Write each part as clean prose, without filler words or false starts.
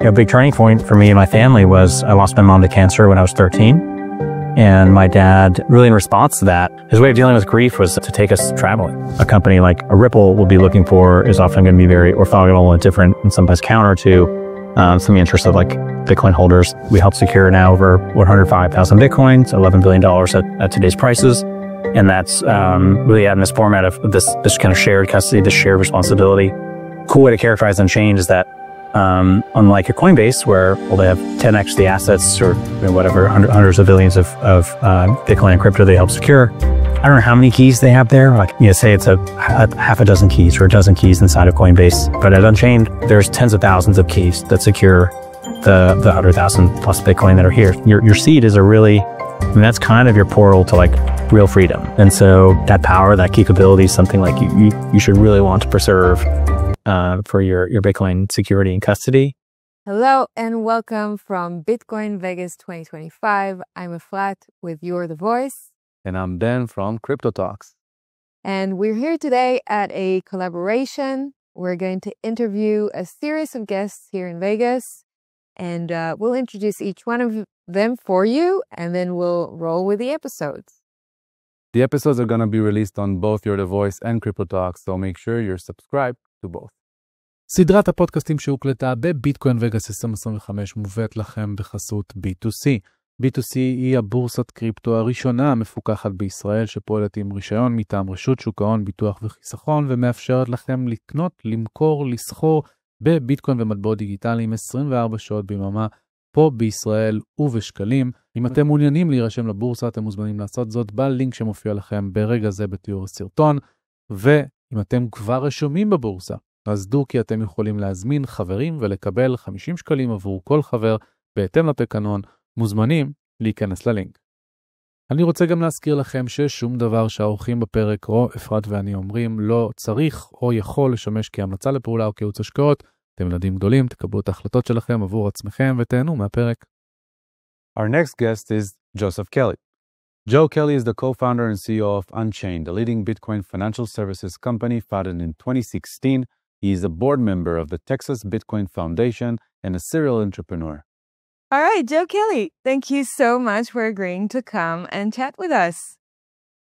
A big turning point for me and my family was I lost my mom to cancer when I was 13. And my dad, really in response to that, his way of dealing with grief was to take us traveling. A company like a Ripple will be looking for is often going to be very orthogonal and different and sometimes counter to some of the interests of like Bitcoin holders. We helped secure now over 105,000 Bitcoins, $11 billion at today's prices. And that's really in this format of this kind of shared custody, this shared responsibility. Cool way to characterize Unchained is that unlike a Coinbase, where they have 10x the assets or whatever, hundreds of billions of Bitcoin and crypto they help secure. I don't know how many keys they have there. Like, say it's a half a dozen keys or a dozen keys inside of Coinbase. But at Unchained, there's tens of thousands of keys that secure the 100,000 plus Bitcoin that are here. Your seed is that's kind of your portal to like real freedom. And so that power, that capability is something like you should really want to preserve for your Bitcoin security and custody. Hello and welcome from Bitcoin Vegas 2025. I'm Efrat with You're the Voice. And I'm Ben from Crypto Talks. And we're here today at a collaboration. We're going to interview a series of guests here in Vegas. And we'll introduce each one of them for you, and then we'll roll with the episodes. The episodes are going to be released on both You're the Voice and Crypto Talks, so make sure you're subscribed to both. סדרת הפודקאסטים שהוקלטה בביטקוין וגאס 2025 מובאת לכם בחסות B2C. B2C היא הבורסת קריפטו הראשונה המפוקחת בישראל שפועלת עם רישיון מטעם רשות שוק ההון, ביטוח וחיסכון ומאפשרת לכם לקנות, למכור, לסחור בביטקוין ומטבעות דיגיטליים 24 שעות ביממה פה בישראל ובשקלים. אם אתם מעוניינים להירשם לבורסה, אתם מוזמנים לעשות זאת בלינק שמופיע לכם ברגע זה בתיאור הסרטון. ואם אתם כבר רשומים בבורסה, אז דעו כי אתם יכולים להזמין חברים ולקבל 50 שקלים עבור כל חבר בהתאם לתקנון. מוזמנים להיכנס ללינק. אני רוצה גם להזכיר לכם ששום דבר שהאורחים בפרק אפרת ואני אומרים לא צריך או יכול לשמש כהמלצה לפעולה או כייעוץ השקעות. אתם ילדים גדולים, תקבלו את ההחלטות שלכם עבור עצמכם ותהנו מהפרק. Our next guest is Joseph Kelly. Joe Kelly is the co-founder and CEO of Unchained, a leading Bitcoin financial services company founded in 2016. He is a board member of the Texas Bitcoin Foundation and a serial entrepreneur. All right, Joe Kelly, thank you so much for agreeing to come and chat with us.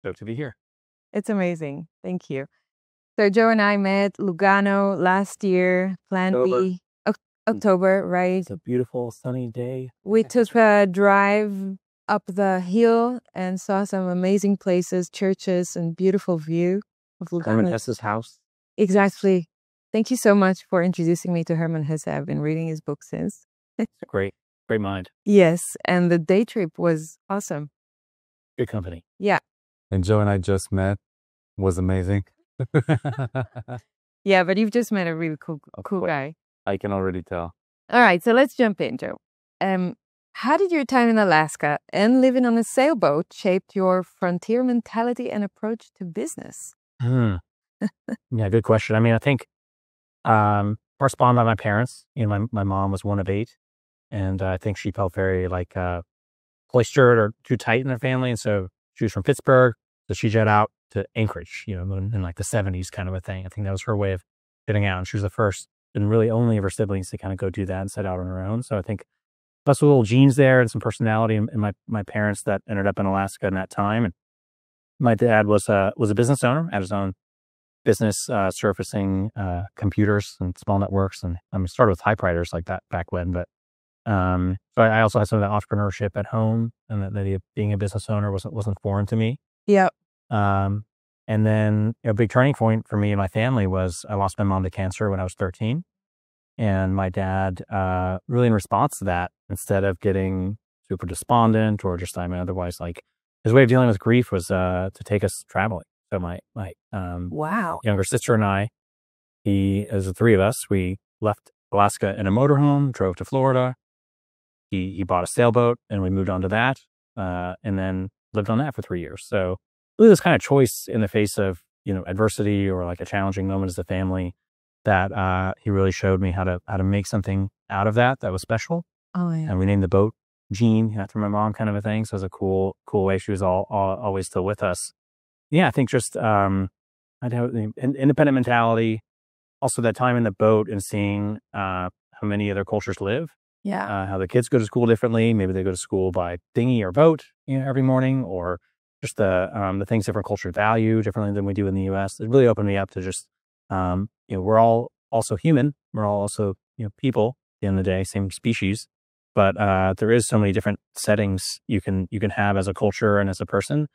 So to be here. It's amazing. Thank you. So Joe and I met Lugano last year, October, right? It's a beautiful sunny day. We took a drive up the hill and saw some amazing places, churches, and beautiful view of Lugano. Herman Hesse's house. Exactly. Thank you so much for introducing me to Herman Hesse. I've been reading his book since. Great mind. Yes, and the day trip was awesome. Good company. Yeah. And Joe and I just met. Was amazing. Yeah, but you've just met a really cool guy. I can already tell. All right, so let's jump in, Joe. How did your time in Alaska and living on a sailboat shaped your frontier mentality and approach to business? Yeah, good question. I mean, I think corresponded by my parents. My mom was one of 8. And I think she felt very cloistered or too tight in her family. And so she was from Pittsburgh. So she jet out to Anchorage, in like the 70s kind of a thing. I think that was her way of getting out. And she was the first and really only of her siblings to kind of go do that and set out on her own. So I think plus little genes there and some personality in my parents that ended up in Alaska in that time. And my dad was a business owner, had his own business surfacing computers and small networks. And started with typewriters like that back when, but so I also had some of that entrepreneurship at home, and that being a business owner wasn't foreign to me. Yep. And then a big turning point for me and my family was I lost my mom to cancer when I was 13. And my dad, really in response to that, instead of getting super despondent or just otherwise his way of dealing with grief was to take us traveling. So my Wow. younger sister and I, as the 3 of us, we left Alaska in a motorhome, drove to Florida. He bought a sailboat and we moved on to that, and then lived on that for 3 years. So really this kind of choice in the face of, adversity or like a challenging moment as a family that he really showed me how to make something out of that was special. Oh, yeah. And we named the boat Jean after my mom kind of a thing. So it was a cool way. She was always still with us. Yeah, I think just I'd have an independent mentality. Also that time in the boat and seeing how how many other cultures live. Yeah. How the kids go to school differently. Maybe they go to school by dinghy or boat, every morning, or just the things different cultures value differently than we do in the U.S. It really opened me up to just, we're all also human. We're all also, people at the end of the day, same species. But there is so many different settings you can have as a culture and as a person.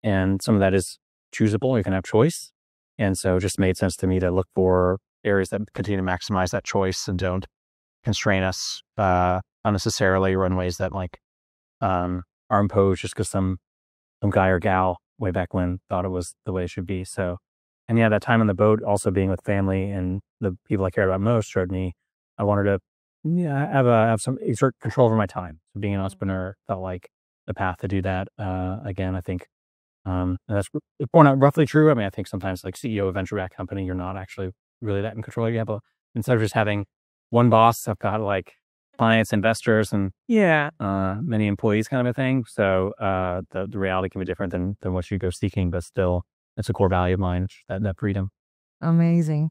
And some of that is choosable. You can have choice. And so it just made sense to me to look for areas that continue to maximize that choice and don't constrain us unnecessarily, or in ways that are imposed just because some guy or gal way back when thought it was the way it should be. So, and yeah, that time on the boat, also being with family and the people I cared about most, showed me I wanted to have some exert control over my time. So being an entrepreneur felt like the path to do that. Again, I think that's borne out roughly true. I mean, I think sometimes like CEO of a venture-backed company, you're not actually really that in control. You have instead of just having one boss, I've got like clients, investors, and many employees, kind of a thing. So the reality can be different than what you go seeking, but still, it's a core value of mine, that freedom. Amazing.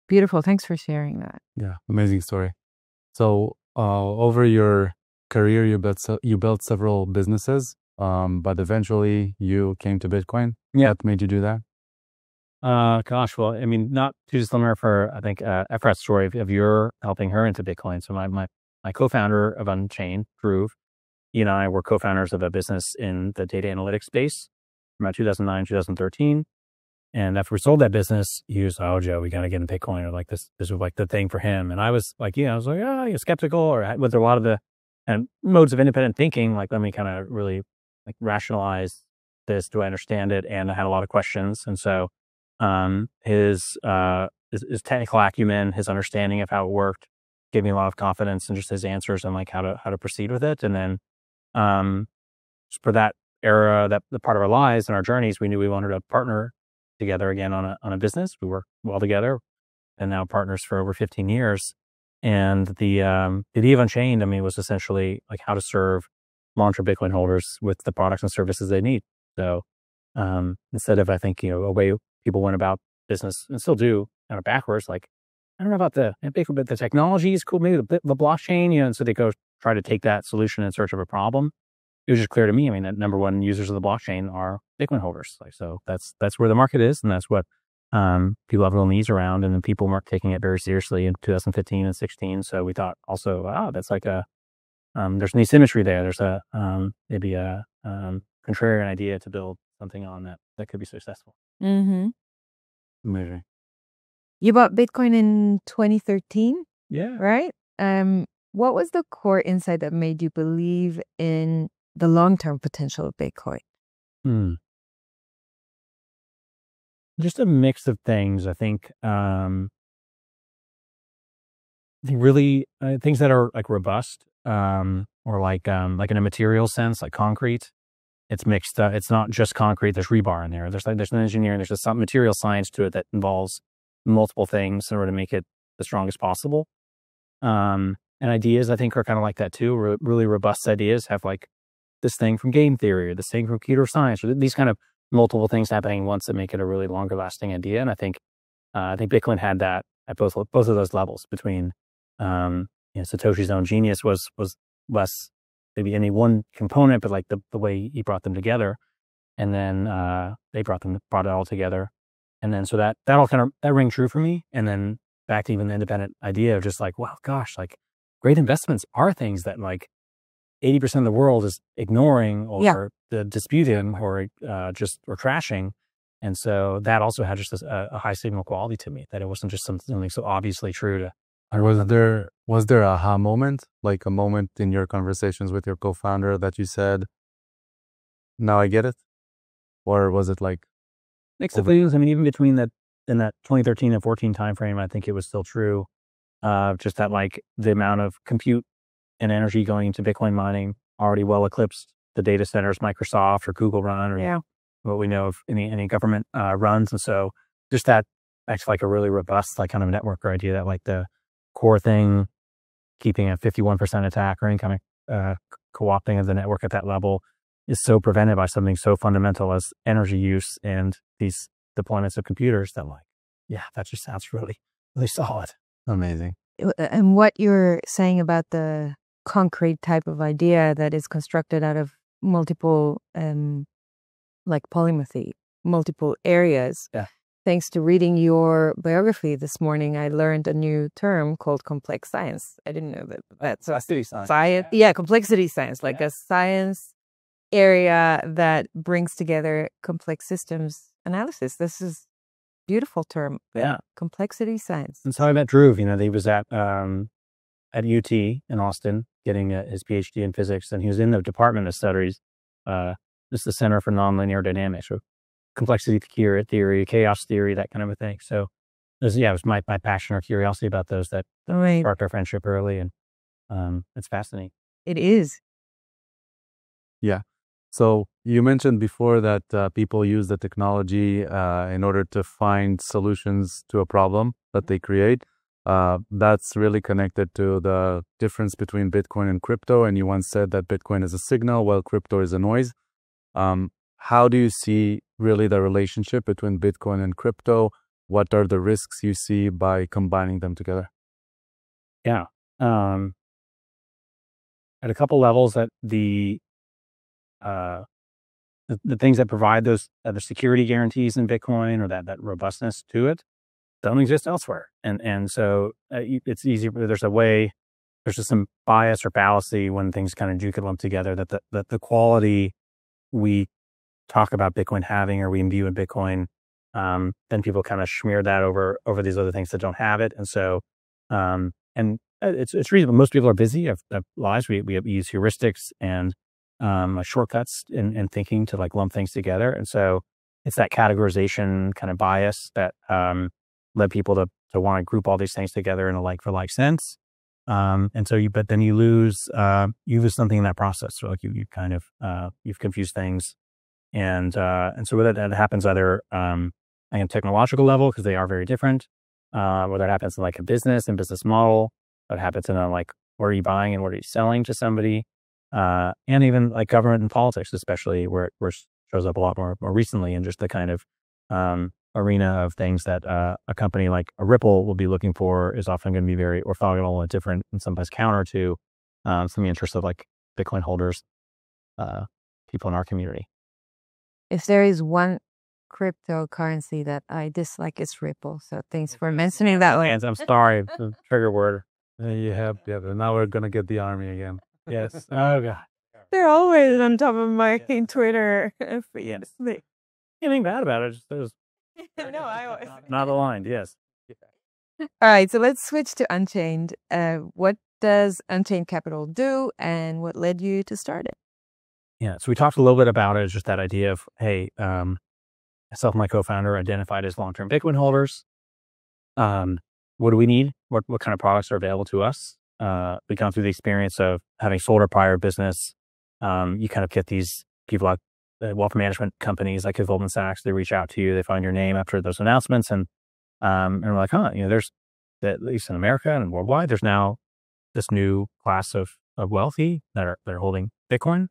Beautiful. Thanks for sharing that. Yeah, amazing story. So over your career, you built several businesses, but eventually you came to Bitcoin. Yeah. What made you do that? Gosh, well, I mean, not too dissimilar for, I think, Efrat's story of your helping her into Bitcoin. So my co-founder of Unchained, Dhruv, he and I were co-founders of a business in the data analytics space from about 2009, 2013. And after we sold that business, he was, oh, Joe, we got to get in Bitcoin, or like this was like the thing for him. And I was like, you're skeptical, or with a lot of the modes of independent thinking, like, let me kind of really like rationalize this. Do I understand it? And I had a lot of questions. And so his technical acumen, his understanding of how it worked, gave me a lot of confidence in just his answers and like how to proceed with it. And then for that era, that the part of our lives and our journeys, we knew we wanted to partner together again on a business. We worked well together, and now partners for over 15 years. And the idea of Unchained, I mean, was essentially like how to serve long-term Bitcoin holders with the products and services they need. So instead of, I think, a way people went about business and still do kind of backwards, like, I don't know about the technology is cool, maybe the blockchain, and so they go try to take that solution in search of a problem. It was just clear to me, I mean, that number one users of the blockchain are Bitcoin holders. Like, so that's where the market is, and that's what people have real needs around, and then people weren't taking it very seriously in 2015 and 16. So we thought also, that's like there's an asymmetry there. There's maybe a contrarian idea to build something on that could be successful. Mm-hmm. Amazing. You bought Bitcoin in 2013, Yeah. right? What was the core insight that made you believe in the long-term potential of Bitcoin? Just a mix of things. I think really things that are like robust, or like in a material sense, like concrete. It's mixed. It's not just concrete. There's rebar in there. There's an engineering. There's just some material science to it that involves multiple things in order to make it the strongest possible. And ideas, I think, are kind of like that too. Really robust ideas have like this thing from game theory, or this thing from computer science, or these kind of multiple things happening once that make it a really longer lasting idea. And I think Bitcoin had that at both of those levels. Between Satoshi's own genius was less maybe any one component, but like the way he brought them together, and then they brought it all together, and then so that all kind of that rang true for me. And then back to even the independent idea of just like, wow, gosh, like great investments are things that like 80% of the world is ignoring or disputing or trashing. And so that also had just a high signal quality to me, that it wasn't just something so obviously true to. And was there a aha moment, like a moment in your conversations with your co-founder that you said, now I get it? Or was it like mix of things? I mean, even between that, in that 2013 and 14 timeframe, I think it was still true. Just that like the amount of compute and energy going into Bitcoin mining already well eclipsed the data centers Microsoft or Google run, or what we know of any government runs. And so just that actually like a really robust like kind of networker idea, that like the core thing, keeping a 51% attack or any kind of co-opting of the network at that level is so prevented by something so fundamental as energy use and these deployments of computers, that like, that just sounds really, really solid. amazing? And what you're saying about the concrete type of idea that is constructed out of multiple, like polymathy, multiple areas. Yeah. Thanks to reading your biography this morning, I learned a new term called complex science. I didn't know that. That's Complexity science. Yeah, complexity science, like a science area that brings together complex systems analysis. This is a beautiful term. Yeah. Complexity science. And so I met Dhruv. He was at UT in Austin getting his PhD in physics, and he was in the Department of Studies, just the Center for Nonlinear Dynamics, or complexity theory, chaos theory, that kind of a thing. So it was my passion or curiosity about those that sparked our friendship early, and it's fascinating. It is. Yeah. So you mentioned before that people use the technology in order to find solutions to a problem that they create. That's really connected to the difference between Bitcoin and crypto. And you once said that Bitcoin is a signal while crypto is a noise. How do you see really the relationship between Bitcoin and crypto? What are the risks you see by combining them together? Yeah. At a couple levels, that the things that provide those the security guarantees in Bitcoin, or that robustness to it, don't exist elsewhere. And so it's easy. There's just some bias or fallacy when things kind of get lumped together, that the quality we talk about Bitcoin having, or we imbue in Bitcoin, then people kind of smear that over these other things that don't have it. And so, and it's reasonable. Most people are busy, have lives. We use heuristics and shortcuts in thinking to like lump things together. And so it's that categorization kind of bias that led people to want to group all these things together in a like for like sense. And so but then you lose something in that process. So like you kind of you've confused things. And so whether that happens either on a technological level, because they are very different, whether it happens in like a business and business model, what happens in a like, what are you buying and what are you selling to somebody, and even like government and politics, especially where it shows up a lot more recently in just the kind of arena of things that a company like a Ripple will be looking for is often going to be very orthogonal and different, and sometimes counter to some of the interests of like Bitcoin holders, people in our community. If there is one cryptocurrency that I dislike, it's Ripple. So thanks for mentioning that one. And I'm sorry, the trigger word. Yeah. Now we're going to get the army again. Yes. Oh, God. They're always on top of my Twitter. Yes. Anything bad about it? Just those. No, I always. Not aligned, yes. All right, so let's switch to Unchained. What does Unchained Capital do, and what led you to start it? Yeah, so we talked a little bit about it, just that idea of, hey, myself and my co-founder identified as long-term Bitcoin holders. What do we need? What kind of products are available to us? We come through the experience of having sold our prior business. You kind of get these people like wealth management companies like Goldman Sachs. They reach out to you, they find your name after those announcements, and we're like, there's, at least in America and worldwide, there's now this new class of wealthy that are holding Bitcoin.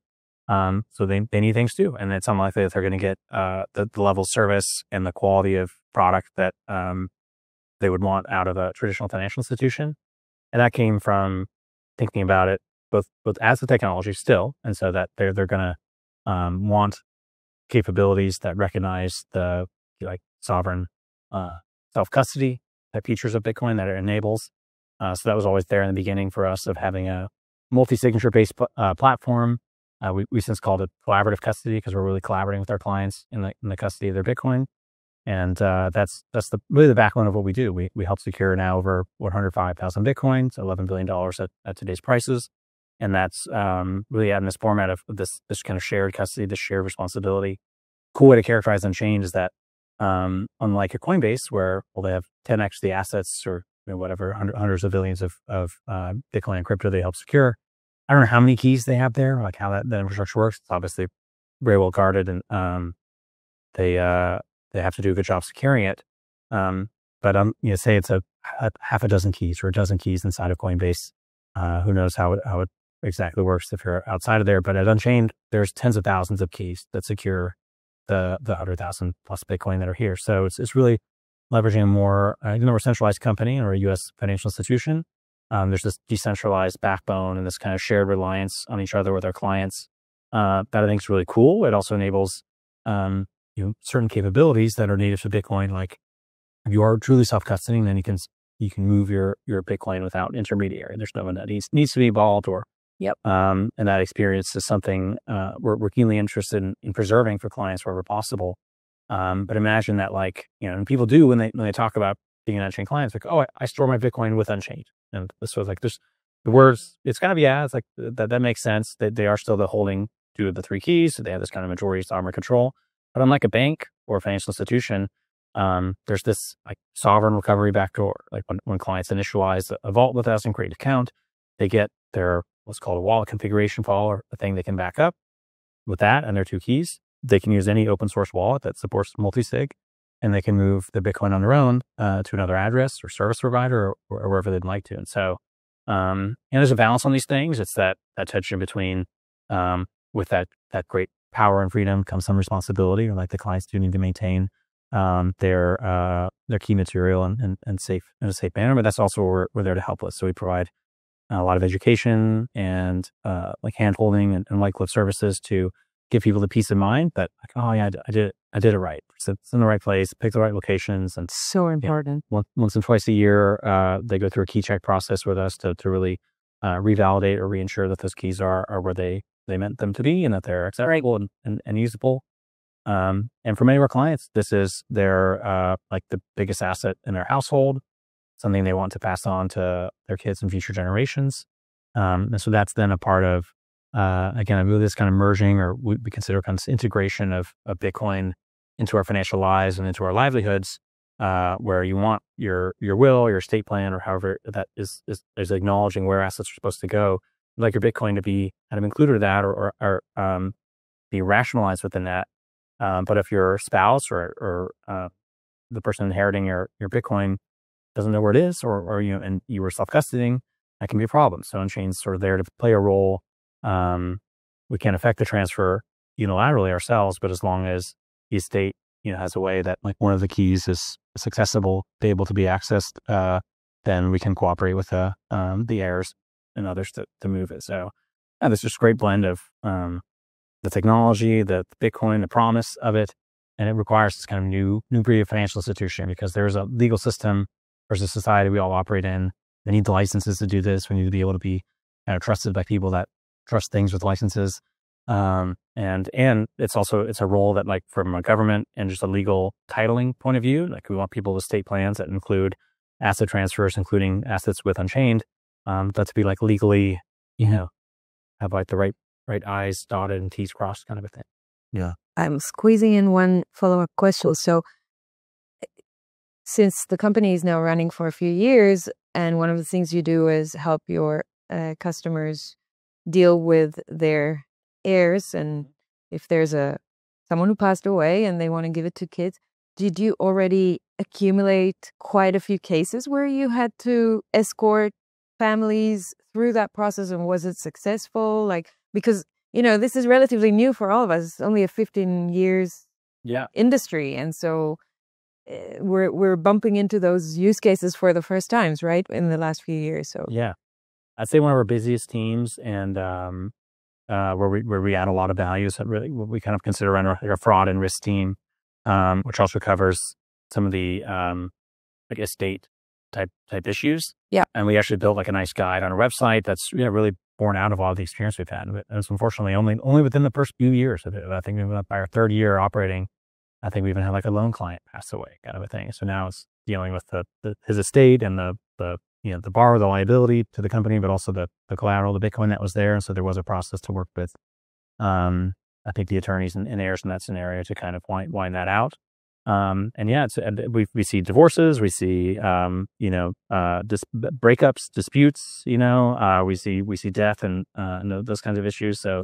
So they need things too, and it's unlikely that they're going to get the level of service and the quality of product that they would want out of a traditional financial institution. And that came from thinking about it both as a technology still, and so that they're going to want capabilities that recognize the like sovereign self-custody type features of Bitcoin that it enables. So that was always there in the beginning for us, of having a multi-signature based platform. We since called it collaborative custody, because we're really collaborating with our clients in the custody of their Bitcoin. And that's really the backbone of what we do. We help secure now over 105,000 Bitcoins, $11 billion at today's prices. And that's really in this format of this kind of shared custody, this shared responsibility. Cool way to characterize Unchained is that unlike a Coinbase, where they have 10x the assets, or whatever, hundreds of billions of Bitcoin and crypto they help secure. I don't know how many keys they have there, like how that infrastructure works. It's obviously very well guarded, and they have to do a good job securing it. But say it's a half a dozen keys or a dozen keys inside of Coinbase. Who knows how it exactly works if you're outside of there? But at Unchained, there's tens of thousands of keys that secure the 100,000 plus Bitcoin that are here. So it's really leveraging a more centralized company or a U.S. financial institution There's this decentralized backbone and this kind of shared reliance on each other with our clients that I think is really cool. It also enables certain capabilities that are native to Bitcoin. Like if you are truly self-custodying, then you can move your Bitcoin without intermediary. There's no one that needs to be involved or and that experience is something we're keenly interested in preserving for clients wherever possible. But imagine that, like, and people do when they talk about being an Unchained client, it's like, oh, I store my Bitcoin with Unchained. And this was like, there's the words, it's kind of, it's like that makes sense that they are still holding two of the three keys. So they have this kind of majority sovereign control. But unlike a bank or a financial institution, there's this like sovereign recovery backdoor. Like when clients initialize a vault with us and create an account, they get their what's called a wallet configuration file, or a thing they can back up with that and their two keys. They can use any open source wallet that supports multi-sig, and they can move the Bitcoin on their own to another address or service provider or wherever they'd like to. And so, and there's a balance on these things. It's that tension between, with that great power and freedom comes some responsibility, or like the clients do need to maintain their key material and safe in a safe manner. But that's also what we're there to help with. So we provide a lot of education and like hand-holding and white glove services to give people the peace of mind that, like, oh yeah, I did it right. So it's in the right place, pick the right locations, and so important. Once and twice a year, they go through a key check process with us to really revalidate or reinsure that those keys are where they meant them to be and that they're acceptable and usable. And for many of our clients, this is their like the biggest asset in their household, something they want to pass on to their kids and future generations. And so that's then a part of, again, really this kind of merging, or we consider kind of integration of Bitcoin into our financial lives and into our livelihoods, where you want your will, your estate plan, or however that is acknowledging where assets are supposed to go. You'd like your Bitcoin to be kind of included in that or be rationalized within that. But if your spouse or the person inheriting your Bitcoin doesn't know where it is, or and you were self-custodying, that can be a problem. So Unchained's sort of there to play a role. We can't affect the transfer unilaterally ourselves, but as long as the estate, has a way that like one of the keys is accessible, able to be accessed, then we can cooperate with the heirs and others to move it. So there's just a great blend of the technology, the Bitcoin, the promise of it, and it requires this kind of new breed of financial institution, because there's a legal system, there's a society we all operate in. They need the licenses to do this. We need to be able to be trusted by people that trust things with licenses. And it's a role that, like, from a government and just a legal titling point of view, like we want people with estate plans that include asset transfers, including assets with Unchained, that to be like legally, have like the right I's dotted and T's crossed kind of a thing. Yeah. I'm squeezing in one follow-up question. So since the company is now running for a few years, and one of the things you do is help your customers deal with their heirs, and if there's someone who passed away and they want to give it to kids, did you already accumulate quite a few cases where you had to escort families through that process, and was it successful? Like, because this is relatively new for all of us. It's only a 15 years industry, and so we're bumping into those use cases for the first times, right, in the last few years. So I'd say one of our busiest teams, and where we add a lot of value, is really what we kind of consider our fraud and risk team, which also covers some of the like estate type issues. Yeah, and we actually built like a nice guide on our website that's really born out of all the experience we've had. And it's unfortunately only within the first few years of it. I think by our third year operating, I think we even had like a loan client pass away, kind of a thing. So now it's dealing with his estate and the borrower, the liability to the company, but also the collateral, the Bitcoin that was there. And so there was a process to work with, I think, the attorneys and heirs in that scenario to kind of wind that out. We see divorces, we see, breakups, disputes, we see death and those kinds of issues. So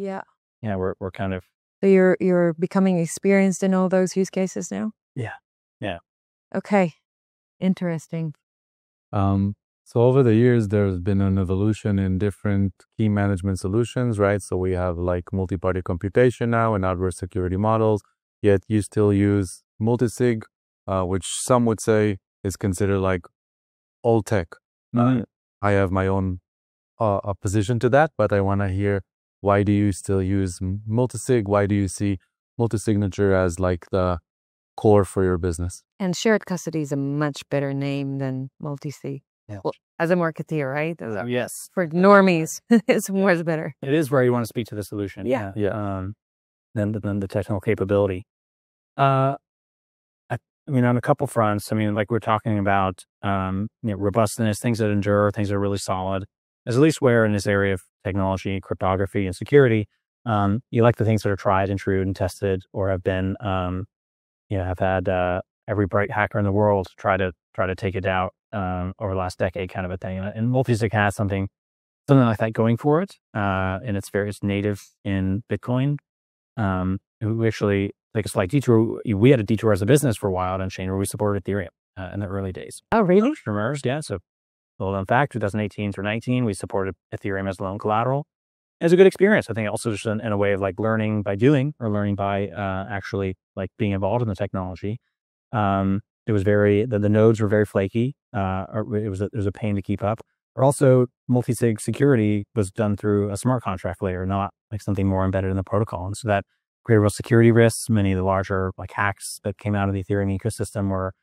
we're kind of. So you're becoming experienced in all those use cases now? Yeah. Okay. Interesting. So over the years, there's been an evolution in different key management solutions, right? So we have like multi-party computation now and adverse security models, yet you still use multisig, which some would say is considered like old tech. I have my own opposition to that, but I want to hear, why do you still use multisig? Why do you see multi-signature as like the core for your business? And shared custody is a much better name than multi-sig. Yeah. Well, as a marketeer, right? Yes. For normies, it's much better. It is where you want to speak to the solution. Yeah. Than the technical capability. I mean, on a couple fronts, I mean, like we're talking about, robustness, things that endure, things that are really solid. As at least where in this area of technology, cryptography, and security, you like the things that are tried and true and tested, or have been, have had every bright hacker in the world try to take it out over the last decade, kind of a thing. And multisig has something like that going for it, and it's native in Bitcoin. We actually take a slight detour. We had a detour as a business for a while on Chain where we supported Ethereum in the early days. Oh, really? Remember? Yeah. So, in fact, 2018 through 19, we supported Ethereum as loan collateral. It was a good experience. I think also just in a way of like learning by doing, or learning by actually like being involved in the technology. It was the nodes were very flaky. It was a pain to keep up. Or also, multi-sig security was done through a smart contract layer, not like something more embedded in the protocol. And so that created real security risks. Many of the larger like hacks that came out of the Ethereum ecosystem were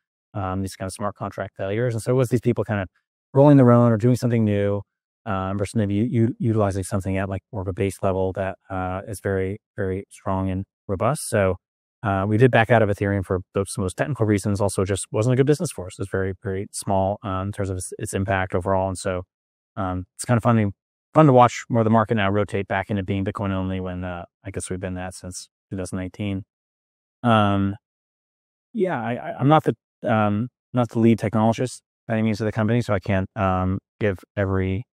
these kind of smart contract failures. And so it was these people kind of rolling their own or doing something new, versus maybe utilizing something at like more of a base level that is very, very strong and robust. So we did back out of Ethereum for some of those technical reasons. Also, just wasn't a good business for us. It's very, very small in terms of its impact overall. And so it's kind of fun to watch more of the market now rotate back into being Bitcoin only when I guess we've been that since 2018. I'm not the lead technologist by any means of the company, so I can't give every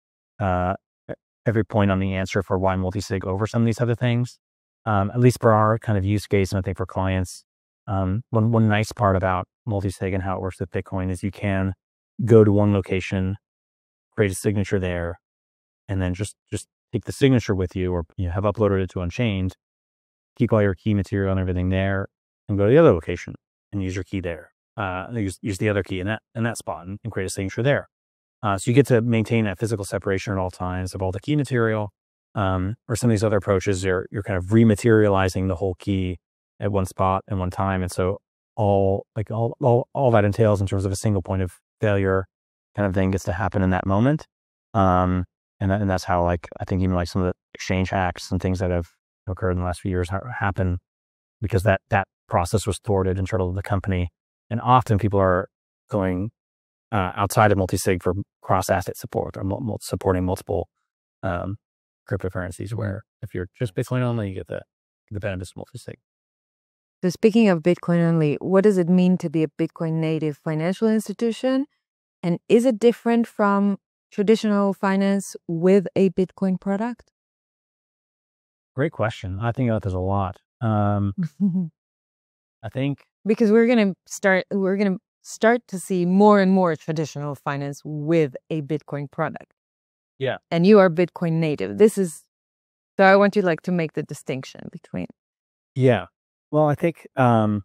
point on the answer for why multisig over some of these other things. At least for our kind of use case, and I think for clients, one nice part about multisig and how it works with Bitcoin is you can go to one location, create a signature there, and then just take the signature with you, or you have uploaded it to Unchained, keep all your key material and everything there, and go to the other location and use your key there. Use the other key in that spot and create a signature there. So you get to maintain that physical separation at all times of all the key material. Or some of these other approaches, you're kind of rematerializing the whole key at one spot and one time. And so all that entails in terms of a single point of failure kind of thing gets to happen in that moment. And that's how, like, I think even like some of the exchange hacks and things that have occurred in the last few years happen because that process was thwarted internal to the company. And often people are going outside of multisig for cross-asset support or supporting multiple cryptocurrencies, where if you're just Bitcoin only, you get the benefits of multisig. So speaking of Bitcoin only, what does it mean to be a Bitcoin native financial institution? And is it different from traditional finance with a Bitcoin product? Great question. I think there's a lot. I think because we're gonna start to see more and more traditional finance with a Bitcoin product. Yeah. And you are Bitcoin native. So I want you to make the distinction between. Yeah. Well, I think in a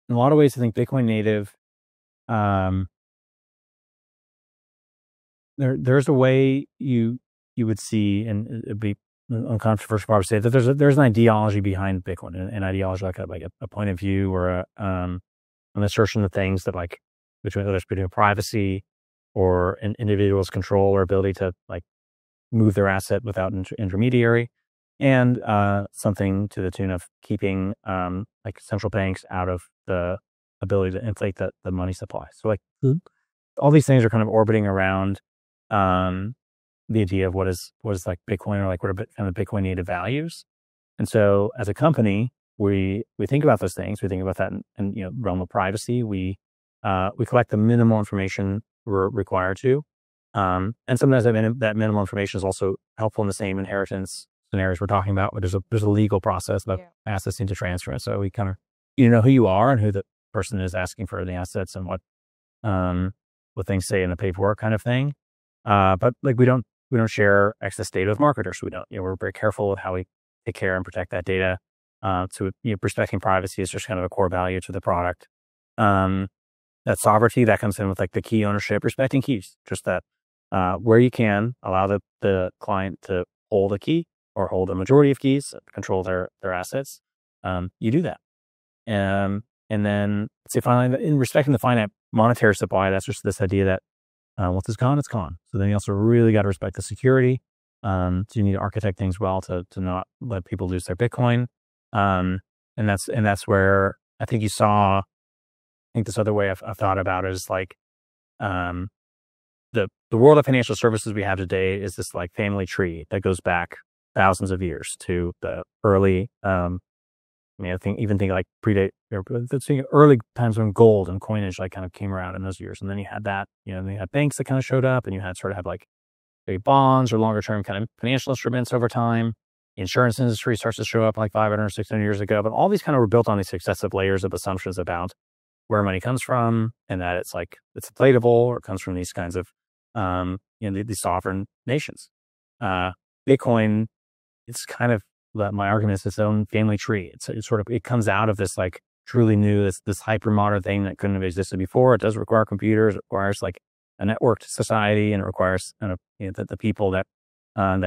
lot of ways, I think Bitcoin native, there's a way you would see, and it'd be uncontroversial to say that there's an ideology behind Bitcoin, an ideology like a point of view or an assertion of things that between privacy or an individual's control or ability to move their asset without intermediary, and something to the tune of keeping central banks out of the ability to inflate the money supply. So all these things are kind of orbiting around the idea of what is Bitcoin, or what are kind of Bitcoin native values. And so as a company, we think about those things. We think about that in realm of privacy. We collect the minimal information we're required to. And sometimes that minimal information is also helpful in the same inheritance scenarios we're talking about, where there's a legal process that assets need to transfer. And so we kind of, know who you are and who the person is asking for the assets and what things say in the paperwork kind of thing. But we don't share excess data with marketers. We don't, we're very careful with how we take care and protect that data. So respecting privacy is just kind of a core value to the product. that sovereignty that comes in with like the key ownership, respecting keys, just that where you can allow the client to hold a key or hold a majority of keys, control their assets. You do that. And then say finally, in respecting the finite monetary supply, that's just this idea that once it's gone, it's gone. So then you also really got to respect the security. So you need to architect things well to not let people lose their Bitcoin. And that's where I think you saw. I think this other way I've thought about it is like the world of financial services we have today is this like family tree that goes back thousands of years to the early. I think like predate early times when gold and coinage like kind of came around in those years, and then you had that, then you had banks that kind of showed up, and you had sort of have like maybe bonds or longer term kind of financial instruments over time. The insurance industry starts to show up like 500, 600 years ago, but all these kind of were built on these successive layers of assumptions about where money comes from, and that it's inflatable or it comes from these kinds of these sovereign nations. Bitcoin, it's kind of my argument is its own family tree. It comes out of this like truly new, this hyper modern thing that couldn't have existed before. It does require computers. It requires like a networked society, and it requires the people that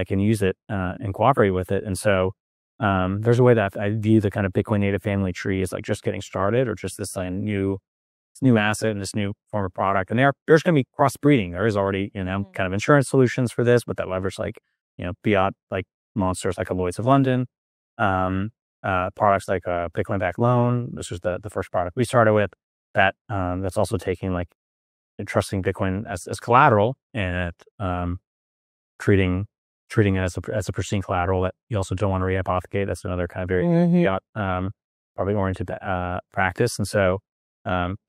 can use it and cooperate with it. And so there's a way that I view the kind of Bitcoin native family tree as like just getting started, or just this new asset and this new form of product. And there's going to be crossbreeding. There is already kind of insurance solutions for this, but that leverage like fiat like monsters like a Lloyd's of London, products like a Bitcoin-backed loan. This was the first product we started with that's also taking like trusting Bitcoin as collateral, and treating it as a pristine collateral that you also don't want to rehypothecate. That's another kind of very fiat probably oriented practice. And so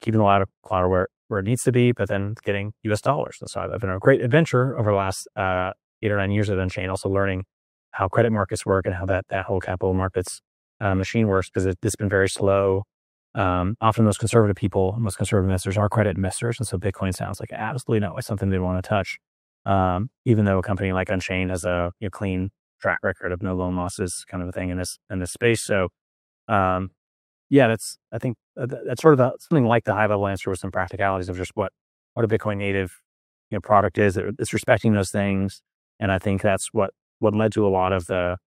keeping a lot of collateral where it needs to be, but then getting US dollars. And so I've been a great adventure over the last 8 or 9 years at Unchained, also learning how credit markets work and how that whole capital markets machine works, because it's been very slow. Often most conservative people, most conservative investors are credit investors. And so Bitcoin sounds like absolutely not like something they want to touch. Even though a company like Unchained has a clean track record of no loan losses kind of a thing in this space. So, I think that's sort of something like the high level answer with some practicalities of just what a Bitcoin native product is. It's respecting those things. And I think that's what led to a lot of the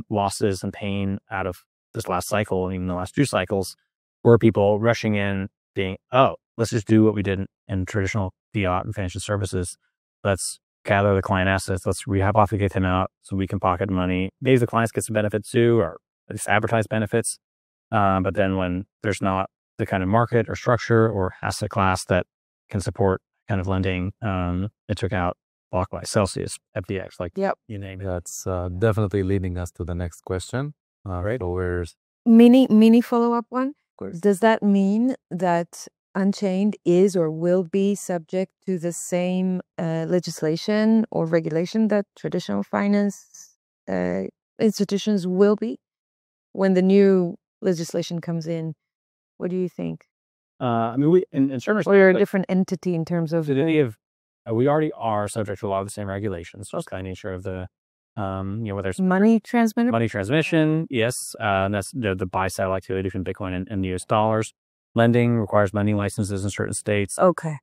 losses and pain out of this last cycle, and even the last 2 cycles, were people rushing in being, let's just do what we did in traditional fiat and financial services. Let's gather the client assets. Let's rehypothecate them out so we can pocket money. Maybe the clients get some benefits too, or at least advertise benefits. But then when there's not the kind of market or structure or asset class that can support kind of lending, it took out BlockFi, Celsius, FTX, you name it. That's definitely leading us to the next question. Right. So where's mini follow-up one? Does that mean that Unchained is or will be subject to the same legislation or regulation that traditional finance institutions will be when the new legislation comes in? What do you think? We in certain respects, we're a different entity in terms of we already are subject to a lot of the same regulations. So it's kind of nature of the whether it's money transmission, yes, and that's the buy-sell activity between Bitcoin and US dollars. Lending requires lending licenses in certain states. Okay.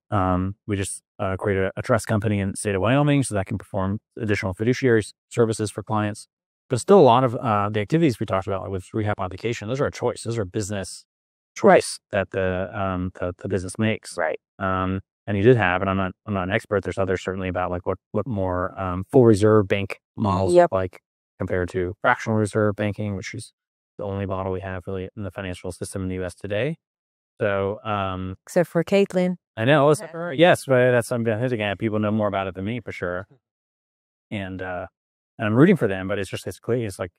We just created a trust company in the state of Wyoming, so that can perform additional fiduciary services for clients. But still, a lot of the activities we talked about, like with rehypothecation, those are a choice. Those are business choice that the business makes. Right. And you did have, and I'm not an expert. There's others certainly about like what more full reserve bank models like compared to fractional reserve banking, which is the only model we have really in the financial system in the U.S. today. So, except for Caitlin, I know. Except for her, yes, but that's something I'm hinting at. People know more about it than me for sure, and I'm rooting for them. But it's like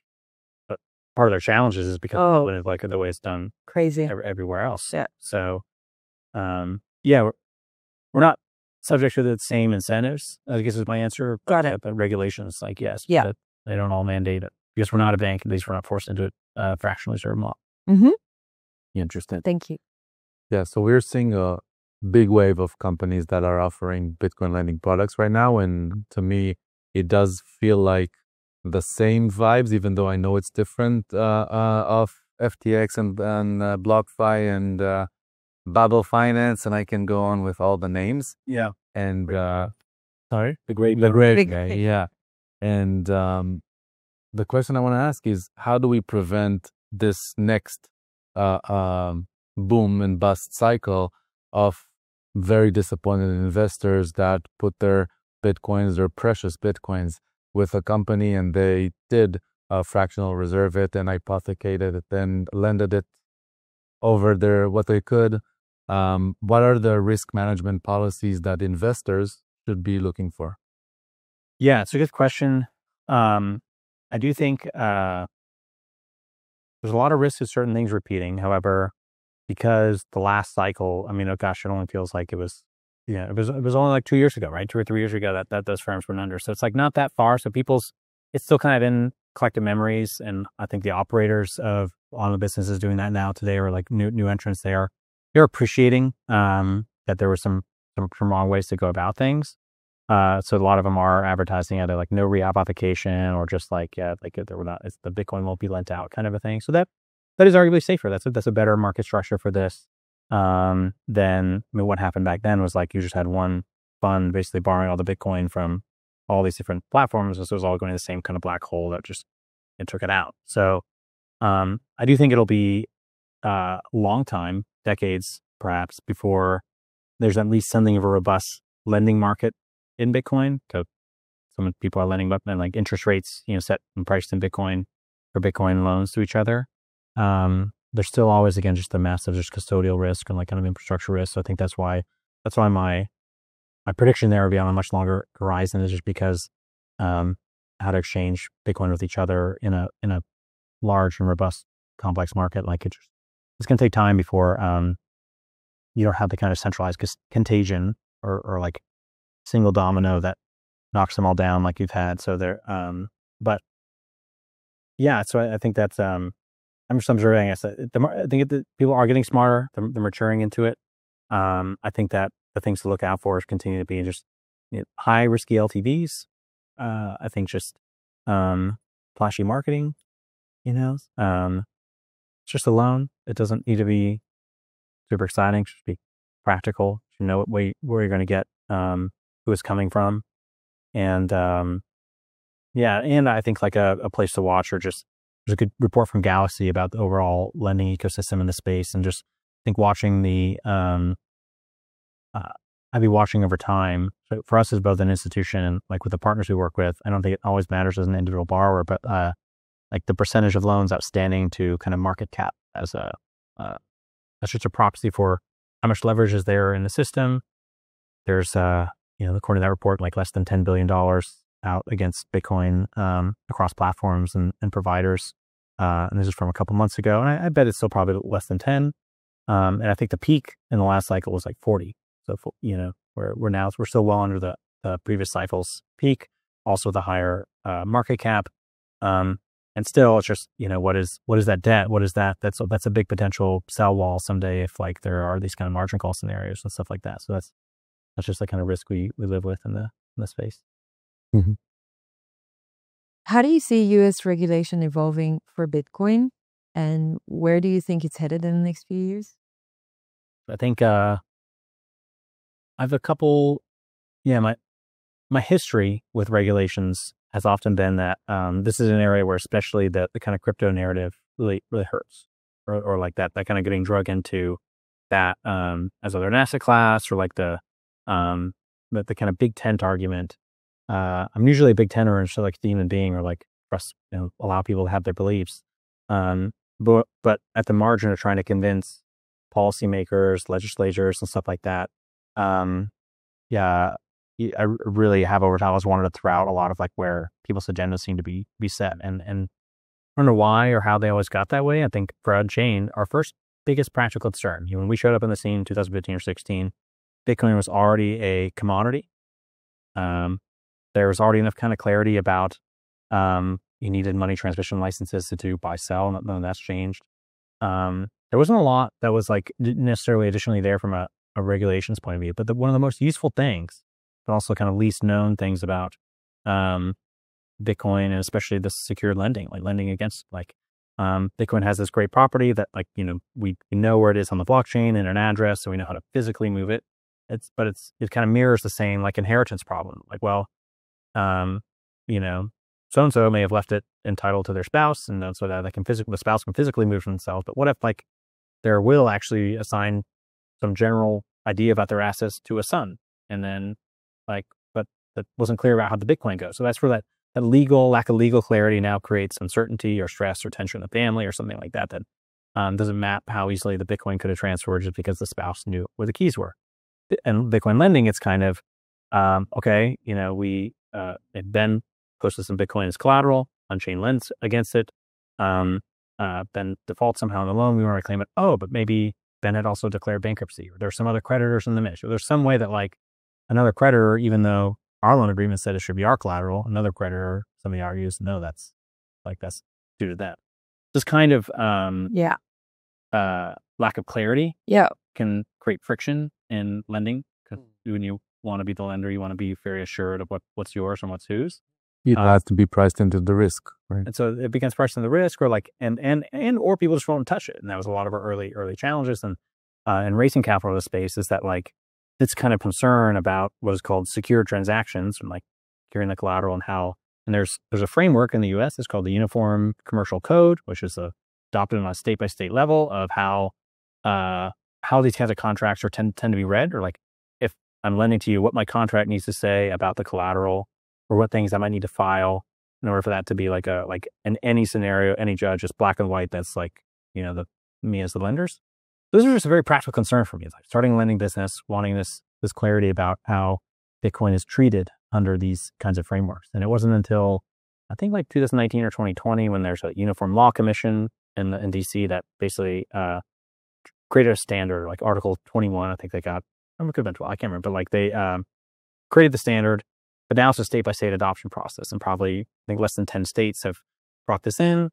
part of their challenges is because of like the way it's done crazy everywhere else. Yeah. So, we're not subject to the same incentives, I guess is my answer. Got it. But regulations, like, yes. Yeah. But they don't all mandate it. Because we're not a bank, at least we're not forced into a fractional reserve model. Mm-hmm. Interesting. Thank you. Yeah, so we're seeing a big wave of companies that are offering Bitcoin lending products right now. And to me, it does feel like the same vibes, even though I know it's different of FTX and BlockFi and Bubble Finance, and I can go on with all the names. Yeah. And sorry, The great guy. Yeah. And the question I want to ask is, how do we prevent this next boom and bust cycle of very disappointed investors that put their Bitcoins, their precious Bitcoins, with a company, and they did fractional reserve it and hypothecated it, then lended it over their what they could. What are the risk management policies that investors should be looking for? Yeah, it's a good question. I do think there's a lot of risk to certain things repeating. However, because the last cycle, I mean, oh gosh, it only feels like it was, it was only like 2 years ago, right? 2 or 3 years ago that those firms went under. So it's like not that far. So it's still kind of in collective memories. And I think the operators of a lot of the businesses doing that now today are like new entrants. They're appreciating that there were some wrong ways to go about things. So a lot of them are advertising either like no re-application or just like, there were not, it's the Bitcoin won't be lent out kind of a thing. So that is arguably safer. That's a better market structure for this than, I mean, what happened back then was like you just had one fund basically borrowing all the Bitcoin from all these different platforms. And so it was all going to the same kind of black hole that just, it took it out. So I do think it'll be a long time, decades perhaps, before there's at least something of a robust lending market in Bitcoin. So some people are lending up and like interest rates, set and priced in Bitcoin for Bitcoin loans to each other. There's still always, again, just the massive just custodial risk and like kind of infrastructure risk. So I think that's why my prediction there will be on a much longer horizon, is just because how to exchange Bitcoin with each other in a large and robust complex market, like it's going to take time before you don't have the kind of centralized contagion or like single domino that knocks them all down like you've had. So there, but yeah, so I think that's I'm just observing. I think people are getting smarter. They're maturing into it. I think that the things to look out for is continue to be just high risky LTVs. I think just flashy marketing. It's just a loan. It doesn't need to be super exciting. It should be practical. You know where you're going to get, who it's coming from, and and I think like a place to watch, or just there's a good report from Galaxy about the overall lending ecosystem in the space, and just I think watching the I'd be watching over time. So for us as both an institution and like with the partners we work with, I don't think it always matters as an individual borrower, but like the percentage of loans outstanding to kind of market cap as that's just a proxy for how much leverage is there in the system. There's according to that report, like less than $10 billion out against Bitcoin across platforms and providers. And this is from a couple months ago. And I bet it's still probably less than 10. And I think the peak in the last cycle was like 40. So, we're still well under the previous cycle's peak, also the higher market cap. And still, it's just, what is that debt? What is that? That's a big potential sell wall someday if like there are these kind of margin call scenarios and stuff like that. So that's just the kind of risk we live with in the space. Mm-hmm. How do you see U.S. regulation evolving for Bitcoin, and where do you think it's headed in the next few years? I think I have a couple. Yeah, my history with regulations has often been that this is an area where especially the kind of crypto narrative really hurts, or like that kind of getting drug into that as other an asset class, or like the kind of big tent argument. I'm usually a big tenter and so like the human being, or like trust, allow people to have their beliefs. But at the margin of trying to convince policymakers, legislators, and stuff like that, I really have over time always wanted to throw out a lot of like where people's agendas seem to be set, and I don't know why or how they always got that way. I think for Unchained, our first biggest practical concern, when we showed up in the scene in 2015 or 16, Bitcoin was already a commodity. There was already enough kind of clarity about you needed money transmission licenses to do buy sell. None of that's changed. There wasn't a lot that was like necessarily additionally there from a regulations point of view, but one of the most useful things, but also kind of least known things about Bitcoin, and especially the secured lending, like lending against like Bitcoin has this great property that like, we know where it is on the blockchain and an address, so we know how to physically move it. It kind of mirrors the same like inheritance problem. Like, well, so-and-so may have left it entitled to their spouse, and so that the spouse can physically move themselves. But what if like their will actually assign some general idea about their assets to a son, and then like, but that wasn't clear about how the Bitcoin goes. So that's where that lack of legal clarity now creates uncertainty or stress or tension in the family or something like that doesn't map how easily the Bitcoin could have transferred just because the spouse knew where the keys were. And Bitcoin lending, it's kind of, Ben posted some Bitcoin as collateral, Unchained lends against it. Ben defaults somehow on the loan, we want to claim it. Oh, but maybe Ben had also declared bankruptcy, or there's some other creditors in the mix, or there's some way that like another creditor, even though our loan agreement said it should be our collateral, another creditor, somebody argues, no, that's due to that. This kind of lack of clarity can create friction in lending, because when you want to be the lender, you want to be very assured of what's yours and what's whose. It has to be priced into the risk, right? And so it becomes priced into the risk, or like, or people just won't touch it. And that was a lot of our early challenges. And raising capital in the space is that like, this kind of concern about what is called secure transactions, and like securing the collateral and there's a framework in the US, it's called the Uniform Commercial Code, which is adopted on a state by state level of how these kinds of contracts tend to be read, or like if I'm lending to you, what my contract needs to say about the collateral, or what things I might need to file in order for that to be like in any scenario, any judge, just black and white. That's like, me as the lenders. Those are just a very practical concern for me. It's like starting a lending business, wanting this clarity about how Bitcoin is treated under these kinds of frameworks. And it wasn't until I think like 2019 or 2020 when there's a Uniform Law Commission in DC that basically created a standard, like Article 21. I think they got, it could have been 12, I can't remember, but like they created the standard. But now it's a state-by-state adoption process, and probably I think less than 10 states have brought this in.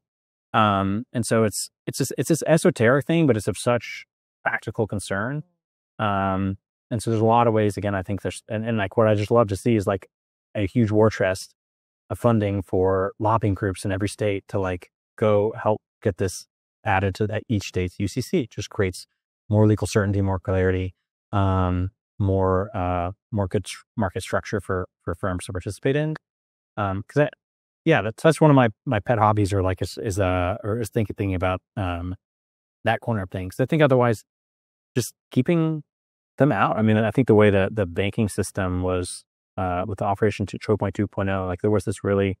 And so it's this esoteric thing, but it's of such practical concern. And so there's a lot of ways. Again, I think there's and like what I just love to see is like a huge war chest of funding for lobbying groups in every state to like go help get this added to each state's UCC. It just creates more legal certainty, more clarity. More good market structure for firms to participate in. Because that's one of my pet hobbies, or like is thinking about that corner of things. I think otherwise, just keeping them out. I mean, I think the way that the banking system was with the Operation Choke Point 2.0, like there was this really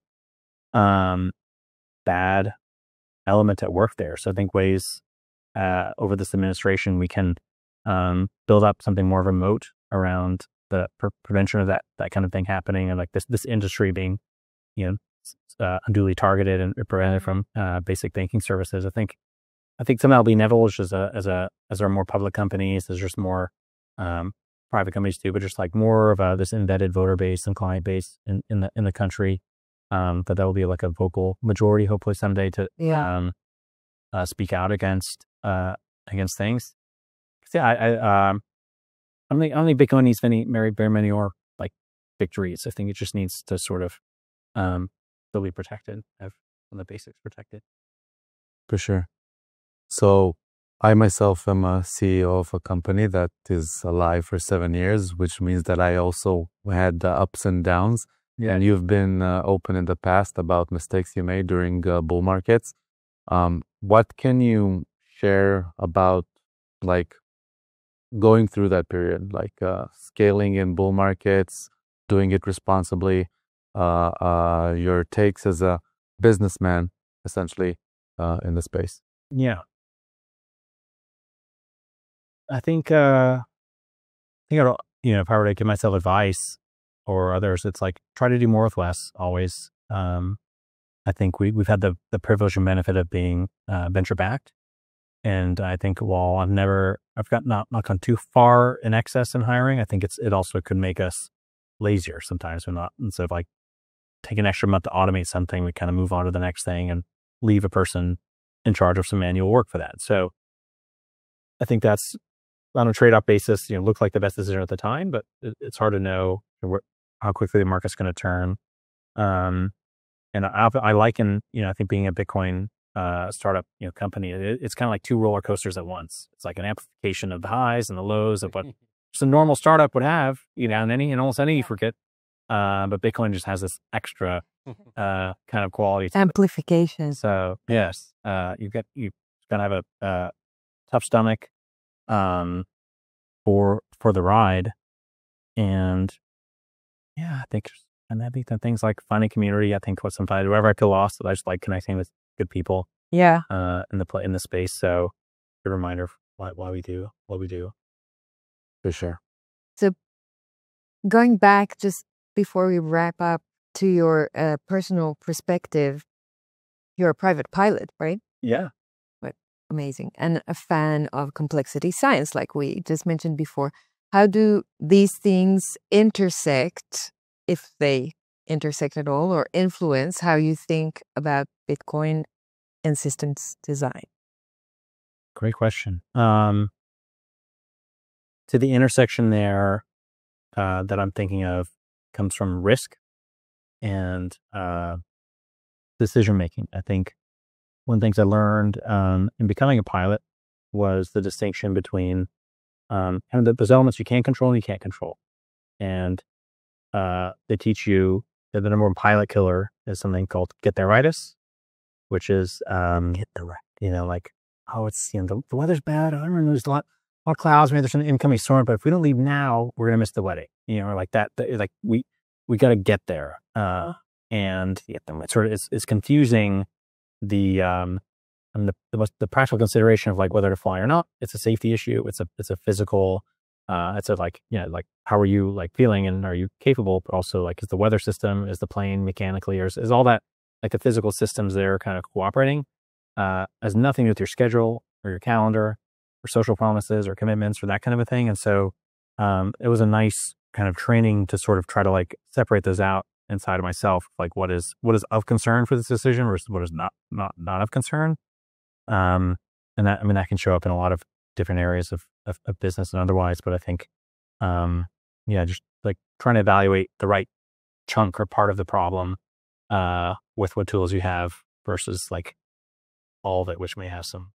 bad element at work there. So I think ways over this administration we can build up something more of a moat around the prevention of that kind of thing happening, and like this industry being, unduly targeted and prevented from basic banking services. I think somehow it'll be inevitable as there are more public companies, there's just more private companies too, but just like more of this embedded voter base and client base in the country, that will be like a vocal majority, hopefully someday, to speak out against things. I don't think Bitcoin needs very many more like victories. I think it just needs to sort of still be protected, have some of the basics protected. For sure. So I myself am a CEO of a company that is alive for 7 years, which means that I also had ups and downs. Yeah. And you've been open in the past about mistakes you made during bull markets. What can you share about like going through that period, like scaling in bull markets, doing it responsibly, your takes as a businessman, essentially, in the space? Yeah. I think, if I were to give myself advice or others, it's like, try to do more with less always. I think we've had the privilege and benefit of being venture backed. And I think while I've not gone too far in excess in hiring, I think it also could make us lazier sometimes. Instead of like take an extra month to automate something, we kind of move on to the next thing and leave a person in charge of some manual work for that. So I think that's on a trade-off basis, looked like the best decision at the time, but it's hard to know how quickly the market's going to turn. And I liken, I think being a Bitcoin startup company. It's kind of like two roller coasters at once. It's like an amplification of the highs and the lows of what just a normal startup would have, in almost any you forget. But Bitcoin just has this extra kind of quality to amplification. It. So yes, you've got to have a tough stomach for the ride, and yeah, I think that things like finding community. I think sometimes wherever I feel lost, I just like connecting with good people. Yeah. In the space. So a reminder of why we do what we do. For sure. So going back just before we wrap up to your personal perspective, you're a private pilot, right? Yeah. But amazing. And a fan of complexity science, like we just mentioned before. How do these things intersect, if they intersect at all, or influence how you think about Bitcoin and systems design? Great question. To the intersection there that I'm thinking of comes from risk and decision making. I think one of the things I learned in becoming a pilot was the distinction between kind of those elements you can control and you can't control. And they teach you that the number one pilot killer is something called get there-itis, which is get the right, like, oh, it's the weather's bad. I remember there's a lot of clouds. Maybe there's an incoming storm, but if we don't leave now, we're gonna miss the wedding. Or like that. Like we got to get there. And it's sort of it's confusing the practical consideration of like whether to fly or not. It's a safety issue. It's a physical. It's a like how are you like feeling and are you capable? But also like is the weather system, is the plane mechanically, or is all that like the physical systems there kind of cooperating? Has nothing to do with your schedule or your calendar or social promises or commitments or that kind of a thing. And so it was a nice kind of training to sort of try to like separate those out inside of myself, like what is of concern for this decision versus what is not of concern. And that, that can show up in a lot of different areas of business and otherwise, but I think, just like trying to evaluate the right chunk or part of the problem, with what tools you have versus like all of it, which may have some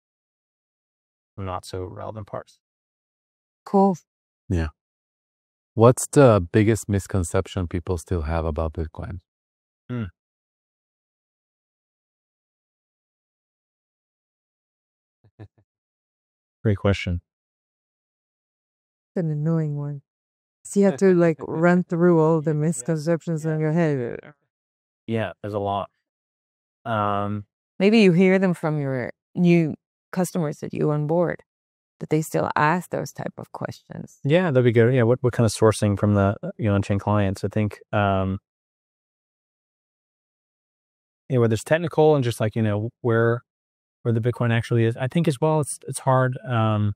not so relevant parts. Cool. Yeah. What's the biggest misconception people still have about Bitcoin? Great question. It's an annoying one. So you have to like run through all the misconceptions in your head. Yeah, there's a lot. Maybe you hear them from your new customers that you onboard, that they still ask those type of questions. Yeah, that'd be good. Yeah, what kind of sourcing from the on-chain clients? I think whether it's technical and just like where the Bitcoin actually is. I think as well it's hard. I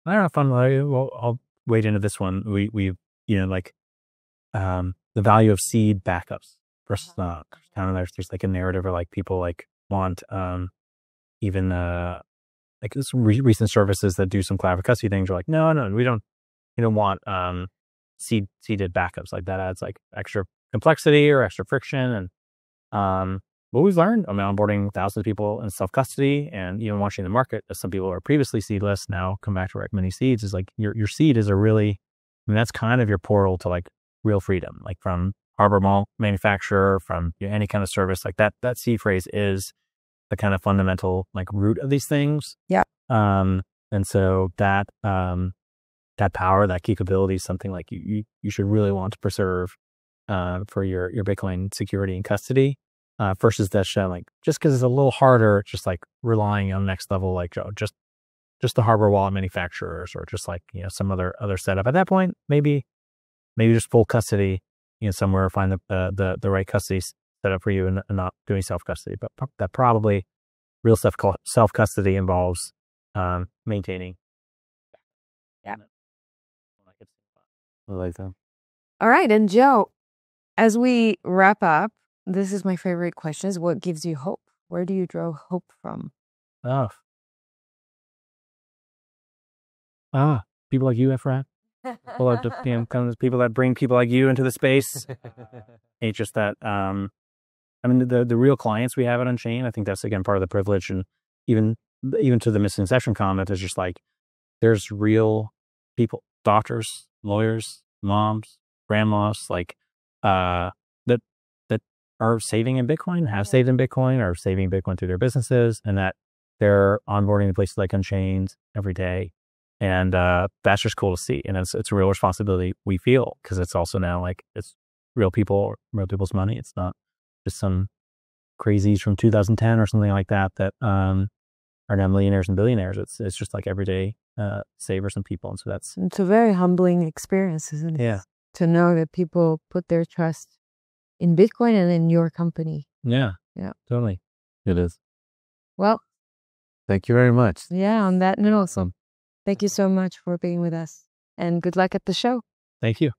don't know if I'll wade into this one. We've the value of seed backups versus not. Kind of there's like a narrative or like people like want even like some recent services that do some cloud custody things are like no we don't want seeded backups. Like that adds like extra complexity or extra friction. And what we've learned, onboarding thousands of people in self custody and even watching the market, as some people are previously seedless now come back to recommending seeds, is like your seed is a really, that's kind of your portal to like real freedom, like from hardware mall manufacturer, from any kind of service. Like that seed phrase is the kind of fundamental like root of these things. Yeah. And so that power, that capability is something like you should really want to preserve for your Bitcoin security and custody, versus that like just because it's a little harder, just like relying on next level, like just the hardware wallet manufacturers or just like some other setup. At that point, maybe just full custody, somewhere find the right custody setup for you and not doing self custody. But that probably real self custody involves maintaining. Yeah. I like that. All right, and Joe, as we wrap up, this is my favorite question: is what gives you hope? Where do you draw hope from? People like you, Efrat. People that bring people like you into the space. It's just that I mean, the real clients we have at Unchained, I think that's, again, part of the privilege. And even to the misconception comment is just like, there's real people, doctors, lawyers, moms, grandmas, like, that are saving in Bitcoin, have saved in Bitcoin, are saving Bitcoin through their businesses, and that they're onboarding to places like Unchained every day. And that's just cool to see. And it's a real responsibility we feel, because it's also now like, it's real people, real people's money. It's not just some crazies from 2010 or something like that are now millionaires and billionaires. It's just like everyday savers and people. And so it's a very humbling experience, isn't it? Yeah. To know that people put their trust in Bitcoin and in your company. Yeah. Yeah. Totally. It is. Well, thank you very much. Yeah, on that note, thank you so much for being with us, and good luck at the show. Thank you.